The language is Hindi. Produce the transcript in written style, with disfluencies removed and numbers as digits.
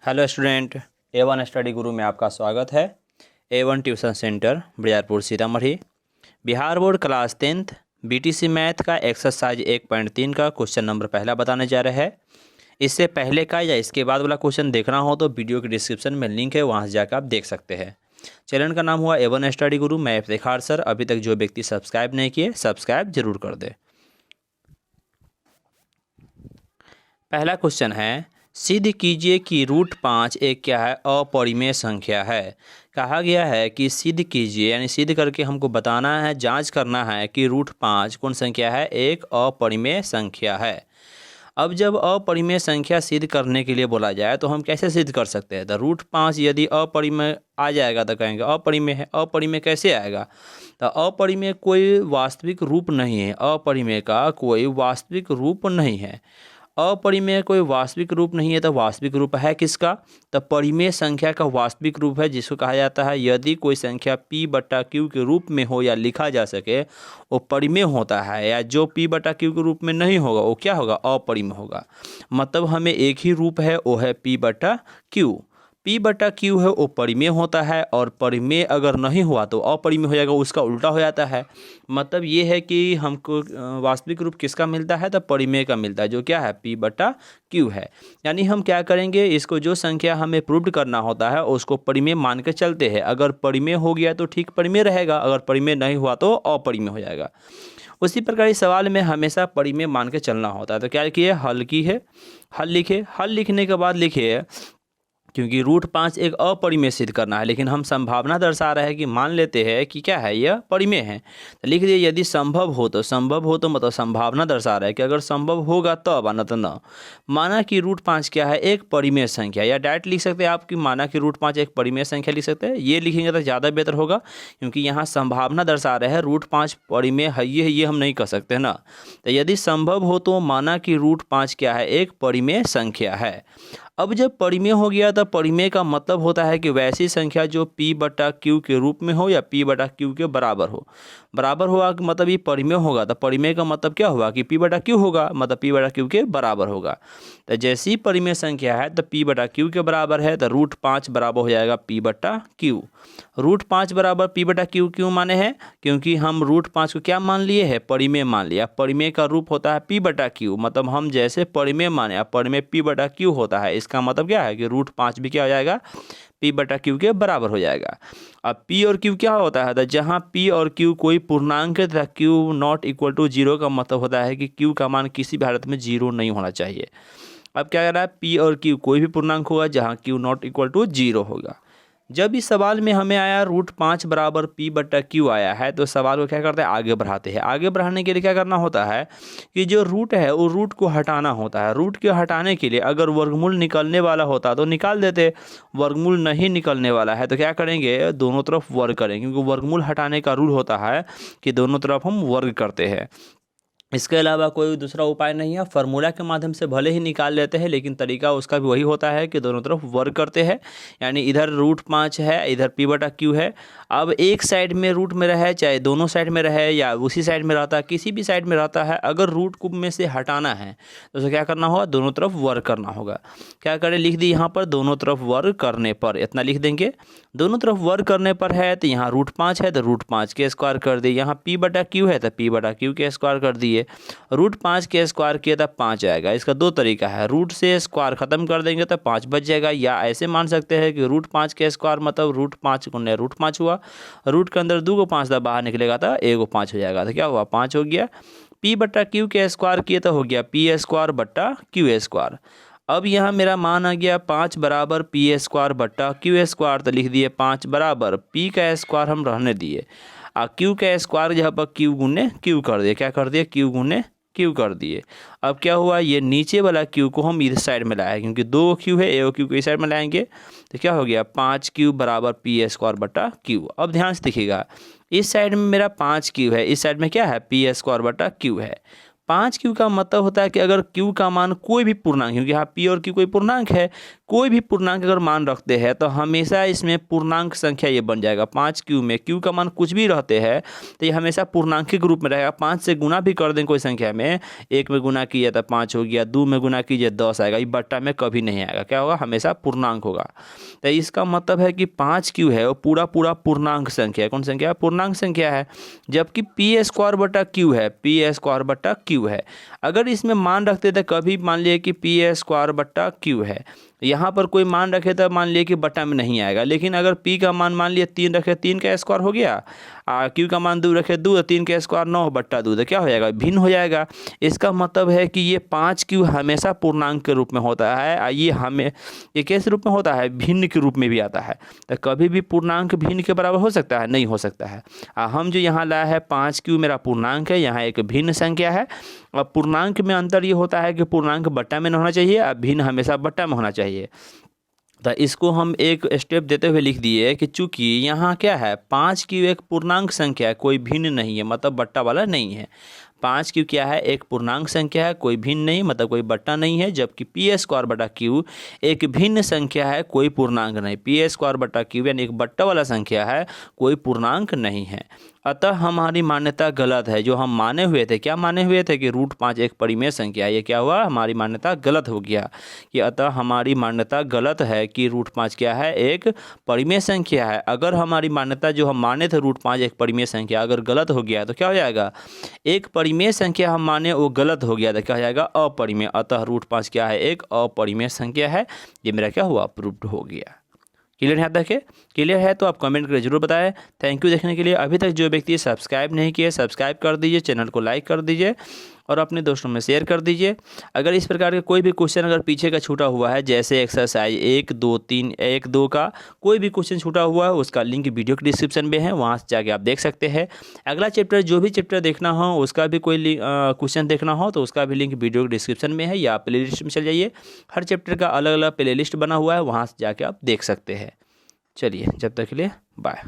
हेलो स्टूडेंट, A1 स्टडी गुरु में आपका स्वागत है। A1 tuition centre Bariyarpur Sitamarhi. Bihar board class 10th BTC math का एक्सरसाइज 1.3 का क्वेश्चन नंबर पहला बताने जा रहा है। इससे पहले का या इसके बाद वाला क्वेश्चन देखना हो तो वीडियो के डिस्क्रिप्शन में लिंक है, वहाँ से जाकर आप देख सकते हैं। चैनल का नाम हुआ A1 स्टडी गुरु, मैं इफ्तिखार सर। अभी तक जो व्यक्ति सब्सक्राइब नहीं किए सब्सक्राइब जरूर कर दे। पहला क्वेश्चन है, सिद्ध कीजिए कि रूट 5 एक क्या है, अपरिमेय संख्या है। कहा गया है कि सिद्ध कीजिए, यानी सिद्ध करके हमको बताना है, जांच करना है कि रूट 5 कौन संख्या है, एक अपरिमेय संख्या है। अब जब अपरिमेय संख्या सिद्ध करने के लिए बोला जाए तो हम कैसे सिद्ध कर सकते हैं। तो रूट 5 यदि अपरिमेय आ जाएगा तो कहेंगे अपरिमेय है। अपरिमेय कैसे आएगा? तो अपरिमेय कोई वास्तविक रूप नहीं है, अपरिमेय का कोई वास्तविक रूप नहीं है। अपरिमेय कोई वास्तविक रूप नहीं है तो वास्तविक रूप है किसका? तो परिमेय संख्या का वास्तविक रूप है, जिसको कहा जाता है यदि कोई संख्या P/Q के रूप में हो या लिखा जा सके वो परिमेय होता है, या जो P/Q के रूप में नहीं होगा वो क्या होगा, अपरिमेय होगा। मतलब हमें एक ही रूप है, वो है P/Q। P/Q है वो परिमेय होता है, और परिमेय अगर नहीं हुआ तो अपरिमेय हो जाएगा, उसका उल्टा हो जाता है। मतलब ये है कि हमको वास्तविक रूप किसका मिलता है, तो परिमेय का मिलता है, जो क्या है P/Q है। यानी हम क्या करेंगे, इसको जो संख्या हमें प्रूव करना होता है उसको परिमेय मान के चलते हैं। अगर परिमेय हो गया तो ठीक परिमेय रहेगा, अगर परिमेय नहीं हुआ तो अपरिमेय हो जाएगा। उसी प्रकार इस सवाल में हमेशा परिमेय मान के चलना होता है। तो क्या किए, हल की है, हल लिखे। हल लिखने के बाद लिखिए, क्योंकि रूट 5 एक अपरिमेय सिद्ध करना है, लेकिन हम संभावना दर्शा रहे हैं कि मान लेते हैं कि क्या है, यह परिमेय है। तो लिख दिए यदि संभव हो तो। संभव हो तो मतलब संभावना दर्शा रहा है कि अगर संभव होगा तब, न तो न। माना कि रूट 5 क्या है, एक परिमेय संख्या। या डायरेक्ट लिख सकते हैं आप कि माना कि रूट 5 एक परिमेय संख्या लिख सकते हैं। ये लिखेंगे तो ज़्यादा बेहतर होगा, क्योंकि यहाँ संभावना दर्शा रहे हैं रूट 5 परिमेय है, ये हम नहीं कर सकते ना। तो यदि संभव हो तो माना कि रूट 5 क्या है, एक परिमेय संख्या है। अब जब परिमेय हो गया तो परिमेय का मतलब होता है कि वैसी संख्या जो P/Q के रूप में हो या P/Q के बराबर हो। बराबर होगा कि मतलब ये परिमेय होगा, तो परिमेय का मतलब क्या हुआ कि P/Q होगा, मतलब P/Q के बराबर होगा। तो जैसी परिमेय संख्या है तो P/Q के बराबर है, तो रूट 5 बराबर हो जाएगा P/Q। रूट 5 बराबर P/Q क्यों माने हैं? क्योंकि हम रूट 5 को क्या मान लिए है, परिमेय मान लिया। परिमेय का रूप होता है P/Q, मतलब हम जैसे परिमेय माने, परिमेय P/Q होता है, इसका मतलब क्या है कि रूट 5 भी क्या हो जाएगा, P/Q के बराबर हो जाएगा। अब P और Q क्या होता है, तो जहाँ P और Q कोई पूर्णांक है तथा Q नॉट इक्वल टू 0 का मतलब होता है कि Q का मान किसी भी हालत में 0 नहीं होना चाहिए। अब क्या कह रहा है, P और Q कोई भी पूर्णांक होगा जहाँ Q नॉट इक्वल टू 0 होगा। जब इस सवाल में हमें आया रूट 5 बराबर P/Q आया है, तो सवाल को क्या करते हैं, आगे बढ़ाते हैं। आगे बढ़ाने के लिए क्या करना होता है कि जो रूट है वो रूट को हटाना होता है। रूट को हटाने के लिए अगर वर्गमूल निकलने वाला होता तो निकाल देते। वर्गमूल नहीं निकलने वाला है तो क्या करेंगे, दोनों तरफ वर्ग करेंगे, क्योंकि वर्गमूल हटाने का रूल होता है कि दोनों तरफ हम वर्ग करते हैं। इसके अलावा कोई दूसरा उपाय नहीं है। फार्मूला के माध्यम से भले ही निकाल लेते हैं, लेकिन तरीका उसका भी वही होता है कि दोनों तरफ वर्ग करते हैं। यानी इधर रूट 5 है, इधर P/Q है। अब एक साइड में रूट में रहे, चाहे दोनों साइड में रहे या उसी साइड में रहता है, किसी भी साइड में रहता है, अगर रूट को में से हटाना है तो उसे क्या करना होगा, दोनों तरफ वर्ग करना होगा। क्या करें, लिख दी यहाँ पर दोनों तरफ वर्ग करने पर, इतना लिख देंगे। दोनों तरफ वर्ग करने पर है तो यहाँ रूट 5 है तो रूट 5 के स्क्वायर कर दिए, यहाँ P/Q है तो P/Q के स्क्वायर कर दिए। रूट 5 के स्क्वायर किया तो 5 आएगा। इसका दो तरीका है, रूट से स्क्वायर खत्म कर देंगे तो 5 बच जाएगा, या ऐसे मान सकते हैं कि रूट 5 के स्क्वायर मतलब रूट 5 गुने रूट 5 हुआ। रूट के अंदर 2 को 5 था बाहर निकलेगा तो 1 को 5 हो जाएगा, तो क्या हुआ, 5 हो गया। P/Q के स्क्वायर किए तो हो गया P²/Q²। अब यहाँ मेरा मान आ गया 5 बराबर P²/Q², तो लिख दिए 5 बराबर P का स्क्वायर हम रहने दिए, Q का स्क्वायर जहाँ पर Q गुने Q कर दिए, क्या कर दिए, Q गुने Q कर दिए। अब क्या हुआ, ये नीचे वाला Q को हम इस साइड में लाए, क्योंकि 2 Q है, एक Q को इस साइड में लाएंगे तो क्या हो गया, 5Q बराबर P²/Q। अब ध्यान से देखिएगा, इस साइड में मेरा 5Q है, इस साइड में क्या है, P²/Q है। 5q का मतलब होता है कि अगर q का मान कोई भी पूर्णांक, क्योंकि यहाँ p और q कोई पूर्णांक है, कोई भी पूर्णांक अगर मान रखते हैं तो हमेशा इसमें पूर्णांक संख्या ये बन जाएगा। 5q में q का मान कुछ भी रहते हैं तो ये हमेशा पूर्णांकिक रूप में रहेगा। 5 से गुना भी कर दें कोई संख्या में, 1 में गुना किया तो 5 हो गया, 2 में गुना कीजिए 10 आएगा, ये बट्टा में कभी नहीं आएगा। क्या होगा? हमेशा पूर्णांक होगा। तो इसका मतलब है कि 5q है वो पूरा पूरा पूर्णांक संख्या है। कौन संख्या है? पूर्णांक संख्या है। जबकि p स्क्वायर बटा q है, p स्क्वायर बटा q है। अगर इसमें मान रखते थे कभी, मान लिए कि p स्क्वायर बटा q है, यहाँ पर कोई मान रखे तो मान लिए कि बटा में नहीं आएगा। लेकिन अगर p का मान मान लिए 3 रखे, 3 का स्क्वायर हो गया, q का मान 2 रखे 2, 3 का स्क्वायर 9 बट्टा 2, तो क्या हो जाएगा? भिन्न हो जाएगा। इसका मतलब है कि ये 5q हमेशा पूर्णांक के रूप में होता है। ये किस रूप में होता है? भिन्न के रूप में भी आता है। तो कभी भी पूर्णांक भिन्न के बराबर हो सकता है? नहीं हो सकता है। हम जो यहाँ लाया है 5q मेरा पूर्णांक है, यहाँ एक भिन्न संख्या है। और पूर्णांक में अंतर ये होता है कि पूर्णांक बट्टा में नहीं होना चाहिए और भिन्न हमेशा बट्टा में होना चाहिए। तो इसको हम एक स्टेप देते हुए लिख दिए कि चूंकि यहाँ क्या है, 5q एक पूर्णांक संख्या है, कोई भिन्न नहीं है, मतलब बट्टा वाला नहीं है। 5q क्या है? एक पूर्णांक संख्या है, कोई भिन्न नहीं, मतलब कोई बट्टा नहीं है। जबकि p स्क्वायर बटा q एक भिन्न संख्या है, कोई पूर्णांक नहीं। p स्क्वायर बटा q यानी एक बट्टा वाला संख्या है, कोई पूर्णांक नहीं है। अतः हमारी मान्यता गलत है। जो हम माने हुए थे, क्या माने हुए थे कि √5 एक परिमेय संख्या है, ये क्या हुआ? हमारी मान्यता गलत हो गया। कि अतः हमारी मान्यता गलत है कि √5 क्या है? एक परिमेय संख्या है। अगर हमारी मान्यता जो हम माने थे √5 एक परिमेय संख्या अगर गलत हो गया तो क्या हो जाएगा? एक परिमेय संख्या हम माने वो गलत हो गया तो क्या हो जाएगा? अपरिमेय। अतः √5 क्या है? एक अपरिमेय संख्या है। ये मेरा क्या हुआ? प्रूव्ड हो गया। क्लियर है? यहाँ तक है? क्लियर है तो आप कमेंट करके जरूर बताएं। थैंक यू देखने के लिए। अभी तक जो व्यक्ति सब्सक्राइब नहीं किए, सब्सक्राइब कर दीजिए, चैनल को लाइक कर दीजिए और अपने दोस्तों में शेयर कर दीजिए। अगर इस प्रकार के कोई भी क्वेश्चन अगर पीछे का छूटा हुआ है, जैसे एक्सरसाइज 1, 2, 3, 1, 2 का कोई भी क्वेश्चन छूटा हुआ है, उसका लिंक वीडियो के डिस्क्रिप्शन में है, वहाँ से जाके आप देख सकते हैं। अगला चैप्टर जो भी चैप्टर देखना हो, उसका भी कोई क्वेश्चन देखना हो तो उसका भी लिंक वीडियो के डिस्क्रिप्शन में है, या प्ले लिस्ट में चल जाइए। हर चैप्टर का अलग अलग प्ले लिस्ट बना हुआ है, वहाँ से जाके आप देख सकते हैं। चलिए, जब तक के लिए बाय।